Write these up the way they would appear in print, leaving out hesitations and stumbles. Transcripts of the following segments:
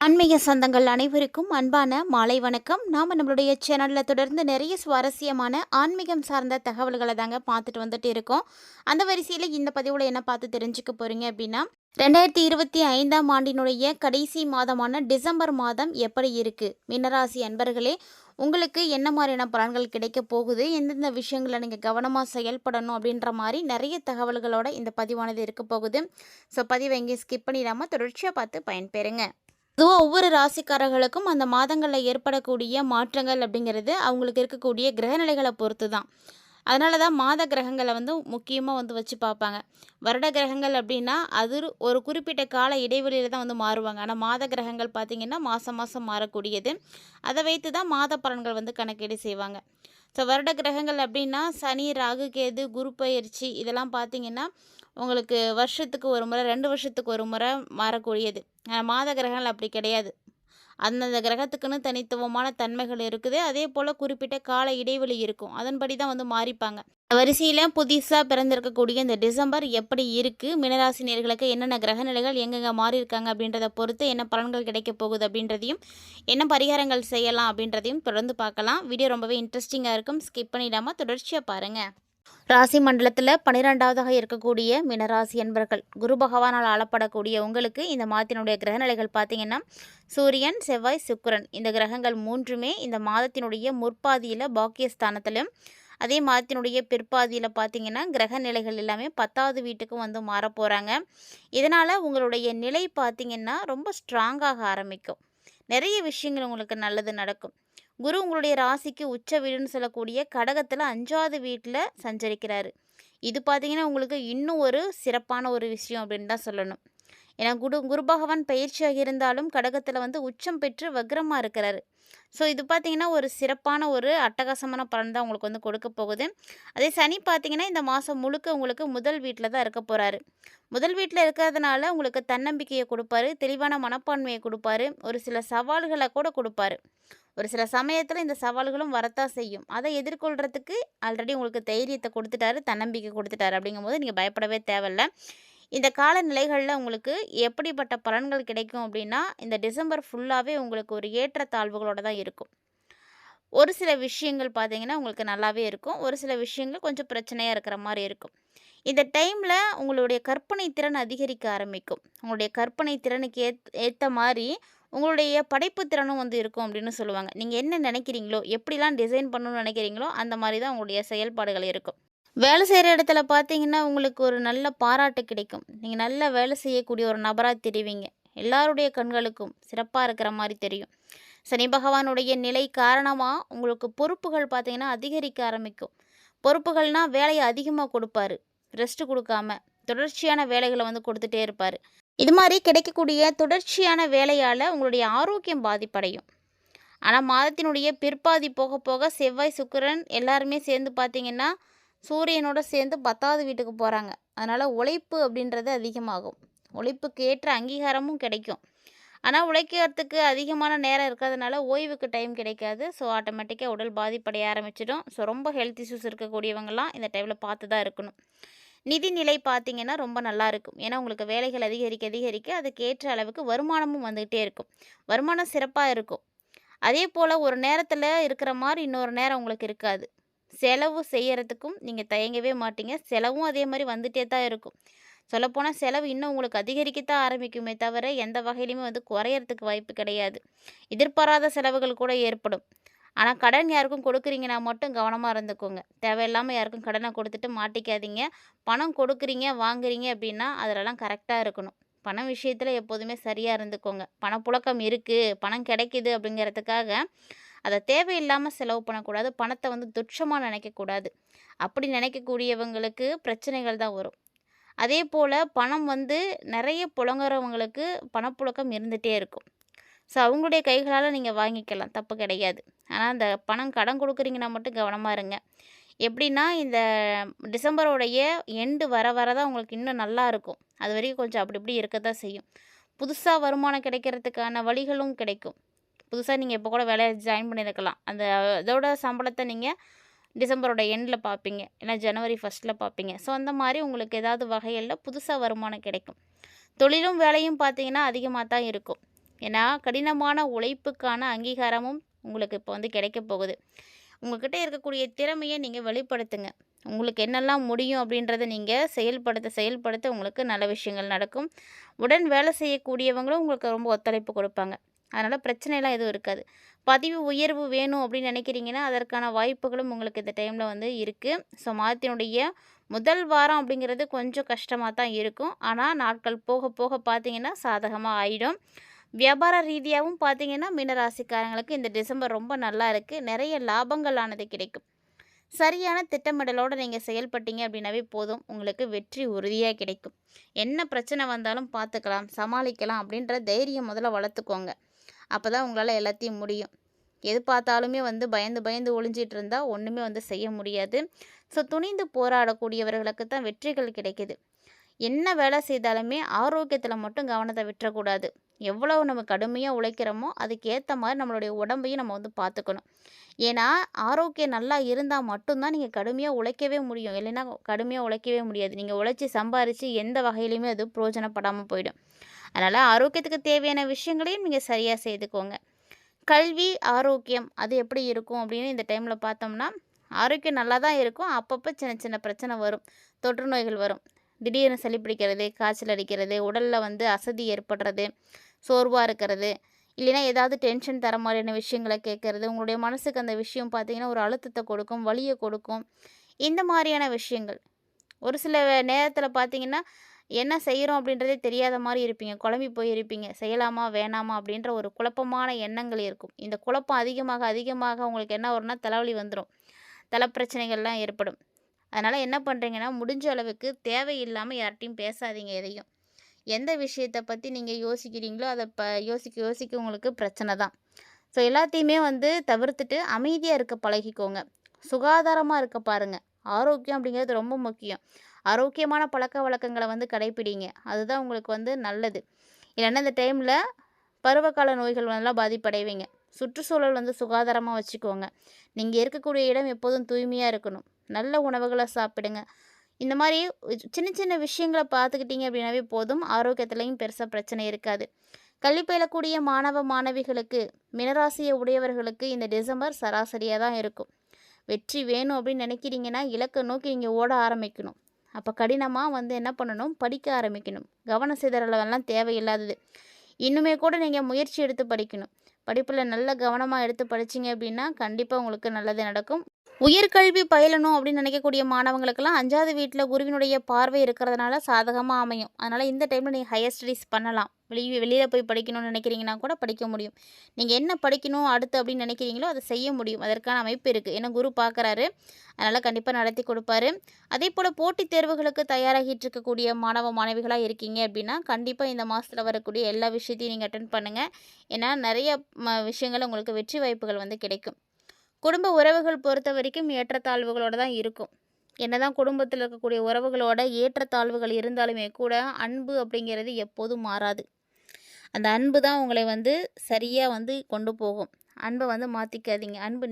ஆன்மீக சொந்தங்கள் அனைவருக்கும் அன்பான மாலை வணக்கம். நாம் நம்மளுடைய சேனலில் தொடர்ந்து நிறைய சுவாரஸ்யமான ஆன்மீகம் சார்ந்த தகவல்களை தாங்க பார்த்துட்டு வந்துட்டு இருக்கோம். அந்த வரிசையில் இந்த பதிவில் என்ன பார்த்து தெரிஞ்சுக்க போகிறீங்க அப்படின்னா, 2025ஆம் ஆண்டினுடைய கடைசி மாதமான டிசம்பர் மாதம் எப்படி இருக்குது, மீனராசி அன்பர்களே உங்களுக்கு என்ன மாதிரியான பலன்கள் கிடைக்க போகுது, எந்தெந்த விஷயங்களை நீங்கள் கவனமாக செயல்படணும் அப்படின்ற மாதிரி நிறைய தகவல்களோட இந்த பதிவானது இருக்க போகுது. ஸோ பதிவை எங்கேயும் ஸ்கிப் பண்ணிடாமல் தொடர்ச்சியாக பார்த்து பயன்பெறுங்க. பொதுவாக ஒவ்வொரு ராசிக்காரர்களுக்கும் அந்த மாதங்களில் ஏற்படக்கூடிய மாற்றங்கள் அப்படிங்கிறது அவங்களுக்கு இருக்கக்கூடிய கிரகநிலைகளை பொறுத்து தான். அதனால தான் மாத கிரகங்களை முக்கியமாக வச்சு பார்ப்பாங்க. வருட கிரகங்கள் அப்படின்னா அது ஒரு குறிப்பிட்ட கால இடைவெளியில் தான் மாறுவாங்க. ஆனால் மாத கிரகங்கள் பார்த்திங்கன்னா மாதம் மாதம் மாறக்கூடியது. அதை வைத்து தான் மாத பலன்கள் கணக்கீடு செய்வாங்க. ஸோ வருட கிரகங்கள் அப்படின்னா சனி, ராகு, கேது, குரு பயிற்சி இதெல்லாம் பார்த்திங்கன்னா உங்களுக்கு வருஷத்துக்கு ஒரு முறை, 2 வருஷத்துக்கு ஒரு முறை மாறக்கூடியது. மாத கிரகங்கள் அப்படி கிடையாது. அந்தந்த கிரகத்துக்குன்னு தனித்துவமான தன்மைகள் இருக்குது. அதே போல் குறிப்பிட்ட கால இடைவெளி இருக்கும். அதன்படி தான் மாறிப்பாங்க. வரிசையில் புதுசாக பிறந்திருக்கக்கூடிய இந்த டிசம்பர் எப்படி இருக்குது, மீனராசி நேயர்களுக்கு என்னென்ன கிரகநிலைகள் எங்கெங்கே மாறி இருக்காங்க அப்படின்றத பொறுத்து என்ன பலன்கள் கிடைக்க போகுது அப்படின்றதையும், என்ன பரிகாரங்கள் செய்யலாம் அப்படின்றதையும் தொடர்ந்து பார்க்கலாம். வீடியோ ரொம்பவே இன்ட்ரெஸ்டிங்காக இருக்கும். ஸ்கிப் பண்ணிடாமல் தொடர்ச்சியாக பாருங்கள். ராசி மண்டலத்தில் 12வதாக இருக்கக்கூடிய மீனராசி என்பர்கள், குரு பகவானால் ஆளப்படக்கூடிய உங்களுக்கு இந்த மாதத்தினுடைய கிரகநிலைகள் பார்த்திங்கன்னா சூரியன், செவ்வாய், சுக்கிரன் இந்த கிரகங்கள் மூன்றுமே இந்த மாதத்தினுடைய முற்பாதியில் பாக்கியஸ்தானத்திலும், அதே மாதத்தினுடைய பிற்பாதியில் பார்த்திங்கன்னா கிரக நிலைகள் எல்லாமே 10வது வீட்டுக்கும் மாறப்போகிறாங்க. இதனால் உங்களுடைய நிலை பார்த்திங்கன்னா ரொம்ப ஸ்ட்ராங்காக ஆரம்பிக்கும். நிறைய விஷயங்கள் உங்களுக்கு நல்லது நடக்கும். குரு உங்களுடைய ராசிக்கு உச்ச வீடுன்னு சொல்லக்கூடிய கடகத்தில் 5வது வீட்டில் சஞ்சரிக்கிறாரு. இது பார்த்திங்கன்னா உங்களுக்கு இன்னும் ஒரு சிறப்பான ஒரு விஷயம் அப்படின்னு தான் சொல்லணும். ஏன்னா குரு பகவான் பயிற்சியாக இருந்தாலும் கடகத்தில் உச்சம் பெற்று வக்ரமாக இருக்கிறாரு. ஸோ இது பார்த்திங்கன்னா ஒரு சிறப்பான ஒரு அட்டகாசமான பலன் தான் உங்களுக்கு கொடுக்க போகுது. அதே சனி பார்த்திங்கன்னா இந்த மாதம் முழுக்க உங்களுக்கு முதல் வீட்டில் தான் இருக்க போகிறாரு. முதல் வீட்டில் இருக்கிறதுனால உங்களுக்கு தன்னம்பிக்கையை கொடுப்பாரு, தெளிவான மனப்பான்மையை கொடுப்பாரு, ஒரு சில சவால்களை கூட கொடுப்பாரு. ஒரு சில சமயத்தில் இந்த சவால்களும் வரத்தான் செய்யும். அதை எதிர்கொள்கிறதுக்கு ஆல்ரெடி உங்களுக்கு தைரியத்தை கொடுத்துட்டாரு, தன்னம்பிக்கை கொடுத்துட்டாரு. அப்படிங்கும்போது நீங்கள் பயப்படவே தேவையில்லை. இந்த காலநிலைகளில் உங்களுக்கு எப்படிப்பட்ட பலன்கள் கிடைக்கும் அப்படின்னா, இந்த டிசம்பர் ஃபுல்லாகவே உங்களுக்கு ஒரு ஏற்றத்தாழ்வுகளோடு தான் இருக்கும். ஒரு சில விஷயங்கள் பார்த்திங்கன்னா உங்களுக்கு நல்லாவே இருக்கும். ஒரு சில விஷயங்கள் கொஞ்சம் பிரச்சனையாக இருக்கிற மாதிரி இருக்கும். இந்த டைமில் உங்களுடைய கற்பனை திறன் அதிகரிக்க ஆரம்பிக்கும். உங்களுடைய கற்பனை திறனுக்கு ஏற்ற மாதிரி உங்களுடைய படைப்பு திறனும் இருக்கும் அப்படின்னு சொல்லுவாங்க. நீங்கள் என்ன நினைக்கிறீங்களோ, எப்படிலாம் டிசைன் பண்ணணும்னு நினைக்கிறீங்களோ அந்த மாதிரி தான் உங்களுடைய செயல்பாடுகள் இருக்கும். வேலை செய்கிற இடத்துல பார்த்தீங்கன்னா உங்களுக்கு ஒரு நல்ல பாராட்டு கிடைக்கும். நீங்கள் நல்ல வேலை செய்யக்கூடிய ஒரு நபராக தெரிவிங்க. எல்லாருடைய கண்களுக்கும் சிறப்பாக இருக்கிற மாதிரி தெரியும். சனி பகவானுடைய நிலை காரணமாக உங்களுக்கு பொறுப்புகள் பார்த்திங்கன்னா அதிகரிக்க ஆரம்பிக்கும். பொறுப்புகள்னால் வேலையை அதிகமாக கொடுப்பாரு, ரெஸ்ட்டு கொடுக்காம தொடர்ச்சியான வேலைகளை கொடுத்துட்டே இருப்பார். இது மாதிரி கிடைக்கக்கூடிய தொடர்ச்சியான வேலையால் உங்களுடைய ஆரோக்கியம் பாதிப்படையும். ஆனால் மாதத்தினுடைய பிற்பாதி போக போக செவ்வாய், சுக்கிரன் எல்லாருமே சேர்ந்து பார்த்திங்கன்னா சூரியனோட சேர்ந்து 10வது வீட்டுக்கு போகிறாங்க. அதனால் உழைப்பு அப்படின்றது அதிகமாகும். உழைப்புக்கு ஏற்ற அங்கீகாரமும் கிடைக்கும். ஆனால் உழைக்கிறதுக்கு அதிகமான நேரம் இருக்கிறதுனால ஓய்வுக்கு டைம் கிடைக்காது. ஸோ ஆட்டோமேட்டிக்காக உடல் பாதிப்படைய ஆரம்பிச்சிடும். ஸோ ரொம்ப ஹெல்த் இஷ்யூஸ் இருக்கக்கூடியவங்கலாம் இந்த டைமில் பார்த்து தான் இருக்கணும். நிதிநிலை பார்த்திங்கன்னா ரொம்ப நல்லா இருக்கும். ஏன்னா உங்களுக்கு வேலைகள் அதிகரிக்க அதிகரிக்க அதுக்கேற்ற அளவுக்கு வருமானமும் வந்துகிட்டே இருக்கும். வருமானம் சிறப்பாக இருக்கும். அதே போல் ஒரு நேரத்தில் இருக்கிற மாதிரி இன்னொரு நேரம் உங்களுக்கு இருக்காது. செலவு செய்கிறதுக்கும் நீங்கள் தயங்கவே மாட்டீங்க. செலவும் அதே மாதிரி வந்துகிட்டே தான் இருக்கும். சொல்லப்போனால் செலவு இன்னும் உங்களுக்கு அதிகரிக்கத்தான் ஆரம்பிக்குமே தவிர எந்த வகையிலையுமே குறையறதுக்கு வாய்ப்பு கிடையாது. எதிர்பாராத செலவுகள் கூட ஏற்படும். ஆனால் கடன் யாருக்கும் கொடுக்குறீங்கன்னா மட்டும் கவனமாக இருந்துக்கோங்க. தேவையில்லாமல் யாருக்கும் கடனை கொடுத்துட்டு மாட்டிக்காதீங்க. பணம் கொடுக்குறீங்க, வாங்குறீங்க அப்படின்னா அதிலெல்லாம் கரெக்டாக இருக்கணும். பணம் விஷயத்தில் எப்போதுமே சரியாக இருந்துக்கோங்க. பணப்புழக்கம் இருக்குது, பணம் கிடைக்கிது அப்படிங்கிறதுக்காக அதை தேவையில்லாமல் செலவு பண்ணக்கூடாது. பணத்தை துச்சமாக நினைக்கக்கூடாது. அப்படி நினைக்கக்கூடியவங்களுக்கு பிரச்சனைகள் தான் வரும். அதே போல் பணம் நிறைய புழங்குறவங்களுக்கு பணப்புழக்கம் இருந்துகிட்டே இருக்கும். ஸோ அவங்களுடைய கைகளால் நீங்கள் வாங்கிக்கலாம், தப்பு கிடையாது. ஆனால் அந்த பணம் கடன் கொடுக்குறீங்கன்னா மட்டும் கவனமாக இருங்க. எப்படின்னா இந்த டிசம்பரோடைய எண்டு வர வர தான் உங்களுக்கு இன்னும் நல்லா இருக்கும். அது வரைக்கும் கொஞ்சம் அப்படி இப்படி இருக்க தான் செய்யும். புதுசாக வருமானம் கிடைக்கிறதுக்கான வழிகளும் கிடைக்கும். புதுசாக நீங்கள் இப்போ கூட வேலையை ஜாயின் பண்ணியிருக்கலாம். அதோட சம்பளத்தை நீங்கள் டிசம்பரோட எண்டில் பார்ப்பீங்க, இல்லை ஜனவரி 1ஸ்ட்டில் பார்ப்பீங்க. ஸோ அந்த மாதிரி உங்களுக்கு ஏதாவது வகையில் புதுசாக வருமானம் கிடைக்கும். தொழிலும் வேலையும் பார்த்திங்கன்னா அதிகமாக தான் இருக்கும். ஏன்னா கடினமான உழைப்புக்கான அங்கீகாரமும் உங்களுக்கு இப்போ வந்து கிடைக்க போகுது. உங்ககிட்ட இருக்கக்கூடிய திறமையை நீங்கள் வெளிப்படுத்துங்க. உங்களுக்கு என்னெல்லாம் முடியும் அப்படின்றத நீங்கள் செயல்படுத்த உங்களுக்கு நல்ல விஷயங்கள் நடக்கும். உடன் வேலை செய்யக்கூடியவங்களும் உங்களுக்கு ரொம்ப ஒத்துழைப்பு கொடுப்பாங்க. அதனால் பிரச்சனைலாம் எதுவும் இருக்காது. பதிவு உயர்வு வேணும் அப்படின்னு நினைக்கிறீங்கன்னா அதற்கான வாய்ப்புகளும் உங்களுக்கு இந்த டைமில் வந்து இருக்குது. ஸோ மாதத்தினுடைய முதல் வாரம் அப்படிங்கிறது கொஞ்சம் கஷ்டமாக தான் இருக்கும். ஆனால் நாட்கள் போக போக பார்த்தீங்கன்னா சாதகமாக ஆயிடும். வியாபார ரீதியாகவும் பார்த்தீங்கன்னா மீனராசிக்காரங்களுக்கு இந்த டிசம்பர் ரொம்ப நல்லா இருக்குது. நிறைய லாபங்களானது கிடைக்கும். சரியான திட்டமிடலோடு நீங்கள் செயல்பட்டீங்க அப்படின்னாவே போதும், உங்களுக்கு வெற்றி உறுதியாக கிடைக்கும். என்ன பிரச்சனை வந்தாலும் பார்த்துக்கலாம், சமாளிக்கலாம் அப்படின்ற தைரியம் முதல்ல வளர்த்துக்கோங்க. அப்போ தான் உங்களால் எல்லாத்தையும் முடியும். எது பார்த்தாலுமே வந்து பயந்து பயந்து ஒளிஞ்சிட்டு இருந்தால் ஒன்றுமே வந்து செய்ய முடியாது. ஸோ துணிந்து போராடக்கூடியவர்களுக்கு தான் வெற்றிகள் கிடைக்குது. என்ன வேலை செய்தாலுமே ஆரோக்கியத்தில் மட்டும் கவனத்தை விட்டுறக்கூடாது. எவ்வளவு நம்ம கடுமையாக உழைக்கிறோமோ அதுக்கேற்ற மாதிரி நம்மளுடைய உடம்பையும் நம்ம வந்து பார்த்துக்கணும். ஏன்னா ஆரோக்கியம் நல்லா இருந்தால் மட்டும்தான் நீங்கள் கடுமையாக உழைக்கவே முடியும். இல்லைன்னா கடுமையாக உழைக்கவே முடியாது. நீங்கள் உழைச்சி சம்பாரித்து எந்த வகையிலையுமே அது பிரயோஜனப்படாமல் போயிடும். அதனால் ஆரோக்கியத்துக்கு தேவையான விஷயங்களையும் நீங்கள் சரியாக செய்துக்கோங்க. கல்வி, ஆரோக்கியம் அது எப்படி இருக்கும் அப்படின்னு இந்த டைமில் பார்த்தோம்னா, ஆரோக்கியம் நல்லா தான் இருக்கும். அப்பப்போ சின்ன சின்ன பிரச்சனை வரும். தொற்று நோய்கள் வரும். திடீர்னு சளி பிடிக்கிறது, காய்ச்சல் அடிக்கிறது, உடலில் வந்து அசதி ஏற்படுறது, சோர்வாக இருக்கிறது, இல்லைன்னா ஏதாவது டென்ஷன் தர மாதிரியான விஷயங்களை கேட்குறது, உங்களுடைய மனசுக்கு அந்த விஷயம் பார்த்தீங்கன்னா ஒரு அழுத்தத்தை கொடுக்கும், வலியை கொடுக்கும். இந்த மாதிரியான விஷயங்கள். ஒரு சில நேரத்தில் பார்த்தீங்கன்னா என்ன செய்கிறோம் அப்படின்றதே தெரியாத மாதிரி இருப்பீங்க. குழம்பி போயிருப்பீங்க. செய்யலாமா வேணாமா அப்படின்ற ஒரு குழப்பமான எண்ணங்கள் இருக்கும். இந்த குழப்பம் அதிகமாக அதிகமாக உங்களுக்கு என்ன வரும்னா தலைவலி வந்துடும். பிரச்சனைகள்லாம் ஏற்படும். அதனால் என்ன பண்ணுறீங்கன்னா முடிஞ்ச அளவுக்கு தேவையில்லாமல் யார்கிட்டையும் பேசாதீங்க எதையும். எந்த விஷயத்தை பற்றி நீங்கள் யோசிக்கிறீங்களோ அதை யோசிக்க யோசிக்க உங்களுக்கு பிரச்சனை தான். ஸோ எல்லாத்தையுமே வந்து தவிர்த்துட்டு அமைதியாக இருக்க பழகிக்கோங்க. சுகாதாரமாக இருக்க பாருங்கள். ஆரோக்கியம் அப்படிங்கிறது ரொம்ப முக்கியம். ஆரோக்கியமான பழக்க வழக்கங்களை வந்து கடைப்பிடிங்க. அதுதான் உங்களுக்கு வந்து நல்லது. இல்லைன்னா இந்த டைமில் பருவகால நோய்கள் எல்லாம் பாதிப்படைவீங்க. சுற்றுச்சூழல் வந்து சுகாதாரமாக வச்சுக்கோங்க. நீங்கள் இருக்கக்கூடிய இடம் எப்போதும் தூய்மையாக இருக்கணும். நல்ல உணவுகளை சாப்பிடுங்க. இந்த மாதிரி சின்ன சின்ன விஷயங்களை பார்த்துக்கிட்டிங்க அப்படின்னாவே போதும், ஆரோக்கியத்துலேயும் பெருசாக பிரச்சனை இருக்காது. கல்வி பயிலக்கூடிய மாணவ மாணவிகளுக்கு, மினராசியை உடையவர்களுக்கு இந்த டிசம்பர் சராசரியாக தான் இருக்கும். வெற்றி வேணும் அப்படின்னு நினைக்கிறீங்கன்னா இலக்கை நோக்கி நீங்கள் ஓட ஆரம்பிக்கணும். அப்போ கடினமாக வந்து என்ன பண்ணணும், படிக்க ஆரம்பிக்கணும். கவன சிதறலெல்லாம் தேவையில்லாதது. இன்னுமே கூட நீங்கள் முயற்சி எடுத்து படிக்கணும். படிப்பில் நல்ல கவனமாக எடுத்து படிச்சிங்க அப்படின்னா கண்டிப்பாக உங்களுக்கு நல்லது நடக்கும். உயர்கல்வி பயிலணும் அப்படின்னு நினைக்கக்கூடிய மாணவங்களுக்கெல்லாம் 5வது வீட்டில் குருவினுடைய பார்வை இருக்கிறதுனால சாதகமாக அமையும். அதனால் இந்த டைமில் நீங்கள் ஹையர் ஸ்டடீஸ் பண்ணலாம். வெளியில் போய் படிக்கணும்னு நினைக்கிறீங்கன்னா கூட படிக்க முடியும். நீங்கள் என்ன படிக்கணும் அடுத்து அப்படின்னு நினைக்கிறீங்களோ அதை செய்ய முடியும். அதற்கான அமைப்பு இருக்குது. ஏன்னா குரு பார்க்குறாரு. அதனால் கண்டிப்பாக நடத்தி கொடுப்பாரு. அதே போல் போட்டித் தேர்வுகளுக்கு தயாராகிட்டு இருக்கக்கூடிய மாணவ மாணவிகளாக இருக்கீங்க அப்படின்னா கண்டிப்பாக இந்த மாதத்தில் வரக்கூடிய எல்லா விஷயத்தையும் நீங்கள் அட்டென்ட் பண்ணுங்கள். ஏன்னா நிறைய விஷயங்கள் உங்களுக்கு வெற்றி வாய்ப்புகள் வந்து கிடைக்கும். குடும்ப உறவுகள் பொறுத்த வரைக்கும் ஏற்றத்தாழ்வுகளோடு தான் இருக்கும். என்னதான் குடும்பத்தில் இருக்கக்கூடிய உறவுகளோட ஏற்றத்தாழ்வுகள் இருந்தாலுமே கூட அன்பு அப்படிங்கிறது எப்போதும் மாறாது. அந்த அன்பு தான் உங்களை வந்து சரியாக வந்து கொண்டு போகும். அன்பை வந்து மாற்றிக்காதீங்க. அன்பு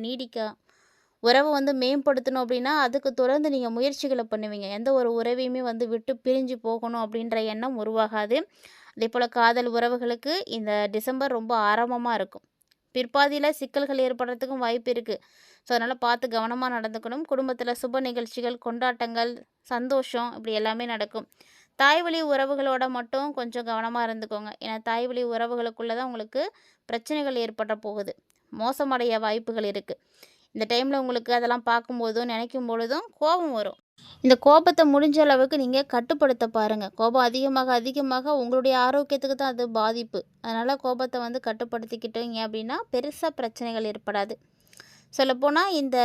உறவை வந்து மேம்படுத்தணும் அப்படின்னா அதுக்கு தொடர்ந்து நீங்கள் முயற்சிகளை பண்ணுவீங்க. எந்த ஒரு உறவையுமே வந்து விட்டு பிரிஞ்சு போகணும் அப்படின்ற எண்ணம் உருவாகாது. அதே போல் காதல் உறவுகளுக்கு இந்த டிசம்பர் ரொம்ப ஆரம்பமாக இருக்கும். பிற்பாதியில் சிக்கல்கள் ஏற்படுறதுக்கும் வாய்ப்பு இருக்குது. ஸோ அதனால் பார்த்து கவனமாக நடந்துக்கணும். குடும்பத்தில் சுப நிகழ்ச்சிகள், கொண்டாட்டங்கள், சந்தோஷம் இப்படி எல்லாமே நடக்கும். தாய்வழி உறவுகளோட மட்டும் கொஞ்சம் கவனமாக இருந்துக்கோங்க. ஏன்னா தாய்வழி உறவுகளுக்குள்ளே தான் உங்களுக்கு பிரச்சனைகள் ஏற்பட போகுது. மோசமடைய வாய்ப்புகள் இருக்குது. இந்த டைமில் உங்களுக்கு அதெல்லாம் பார்க்கும்போதும் நினைக்கும் பொழுதும் கோபம் வரும். இந்த கோபத்தை முடிஞ்ச அளவுக்கு நீங்கள் கட்டுப்படுத்த பாருங்கள். கோபம் அதிகமாக அதிகமாக உங்களுடைய ஆரோக்கியத்துக்கு தான் அது பாதிப்பு. அதனால் கோபத்தை வந்து கட்டுப்படுத்திக்கிட்டீங்க அப்படின்னா பெருசாக பிரச்சனைகள் ஏற்படாது. சொல்லப்போனால் இந்த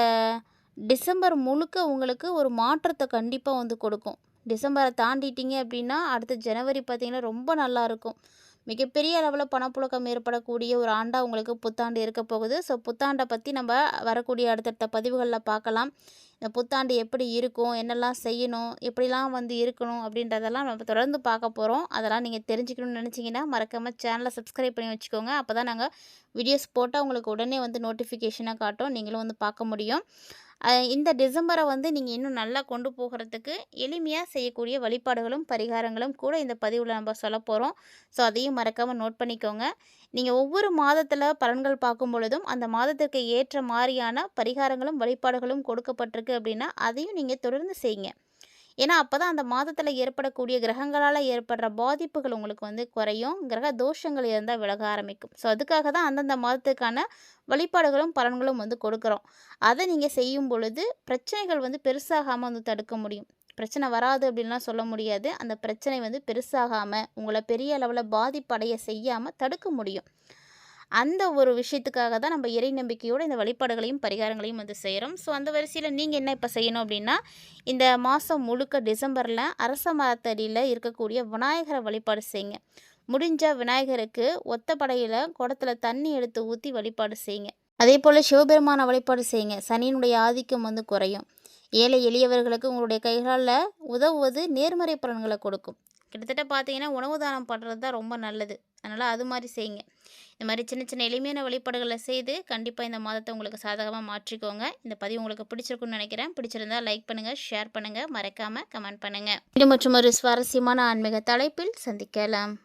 டிசம்பர் முழுக்க உங்களுக்கு ஒரு மாற்றத்தை கண்டிப்பாக வந்து கொடுக்கும். டிசம்பரை தாண்டிட்டீங்க அப்படின்னா அடுத்த ஜனவரி பார்த்திங்கன்னா ரொம்ப நல்லாயிருக்கும். மிகப்பெரிய அளவில் பணப்புழக்கம் ஏற்படக்கூடிய ஒரு ஆண்டாக உங்களுக்கு புத்தாண்டு இருக்க போகுது. ஸோ புத்தாண்டை பற்றி நம்ம வரக்கூடிய அடுத்தடுத்த பதிவுகளில் பார்க்கலாம். இந்த புத்தாண்டு எப்படி இருக்கும், என்னெல்லாம் செய்யணும், எப்படிலாம் வந்து இருக்கணும் அப்படின்றதெல்லாம் நம்ம தொடர்ந்து பார்க்க போகிறோம். அதெல்லாம் நீங்கள் தெரிஞ்சுக்கணும்னு நினச்சிங்கன்னா மறக்காமல் சேனலை சப்ஸ்கிரைப் பண்ணி வச்சுக்கோங்க. அப்போ தான் நாங்கள் வீடியோஸ் போட்டால் உங்களுக்கு உடனே வந்து நோட்டிஃபிகேஷனாக காட்டும். நீங்களும் வந்து பார்க்க முடியும். இந்த டிசம்பரை வந்து நீங்கள் இன்னும் நல்லா கொண்டு போகிறதுக்கு எளிமையாக செய்யக்கூடிய வழிபாடுகளும் பரிகாரங்களும் கூட இந்த பதிவில் நம்ம சொல்ல போகிறோம். ஸோ அதையும் மறக்காமல் நோட் பண்ணிக்கோங்க. நீங்கள் ஒவ்வொரு மாதத்தில் பலன்கள் பார்க்கும் பொழுதும் அந்த மாதத்திற்கு ஏற்ற மாதிரியான பரிகாரங்களும் வழிபாடுகளும் கொடுக்கப்பட்டிருக்கு அப்படின்னா அதையும் நீங்கள் தொடர்ந்து செய்யுங்க. ஏன்னா அப்போ தான் அந்த மாதத்தில் ஏற்படக்கூடிய கிரகங்களால் ஏற்படுற பாதிப்புகள் உங்களுக்கு வந்து குறையும். கிரக தோஷங்கள் இருந்தால் விலக ஆரம்பிக்கும். ஸோ அதுக்காக தான் அந்தந்த மாதத்துக்கான வழிபாடுகளும் பலன்களும் வந்து கொடுக்குறோம். அதை நீங்கள் செய்யும் பொழுது பிரச்சனைகள் வந்து பெருசாகாமல் வந்து தடுக்க முடியும். பிரச்சனை வராது அப்படின்லாம் சொல்ல முடியாது. அந்த பிரச்சனை வந்து பெருசாகாமல் உங்களை பெரிய அளவில் பாதிப்படைய செய்யாமல் தடுக்க முடியும். அந்த ஒரு விஷயத்துக்காக தான் நம்ம இறை நம்பிக்கையோடு இந்த வழிபாடுகளையும் பரிகாரங்களையும் வந்து செய்கிறோம். ஸோ அந்த வரிசையில் நீங்கள் என்ன இப்போ செய்யணும் அப்படின்னா, இந்த மாதம் முழுக்க டிசம்பரில் அரச மரத்தடியில் இருக்கக்கூடிய விநாயகரை வழிபாடு செய்யுங்க. முடிஞ்ச விநாயகருக்கு ஒத்த படையில் குடத்தில் தண்ணி எடுத்து ஊற்றி வழிபாடு செய்யுங்க. அதே போல் சிவபெருமான வழிபாடு செய்யுங்க. சனியினுடைய ஆதிக்கம் வந்து குறையும். ஏழை எளியவர்களுக்கு உங்களுடைய கைகளால் உதவுவது நேர்மறை பலன்களை கொடுக்கும். கிட்டத்தட்ட பார்த்தீங்கன்னா உணவு தானம் பண்ணுறது தான் ரொம்ப நல்லது. அதனால் அது மாதிரி செய்யுங்க. இந்த மாதிரி சின்ன சின்ன எளிமையான வழிபாடுகளை செய்து கண்டிப்பாக இந்த மாதத்தை உங்களுக்கு சாதகமாக மாற்றிக்கோங்க. இந்த பதிவு உங்களுக்கு பிடிச்சிருக்குன்னு நினைக்கிறேன். பிடிச்சிருந்தா லைக் பண்ணுங்கள், ஷேர் பண்ணுங்கள், மறக்காமல் கமெண்ட் பண்ணுங்கள். இது மற்றும் ஒரு சுவாரஸ்யமான ஆன்மீக தலைப்பில் சந்திக்கலாம்.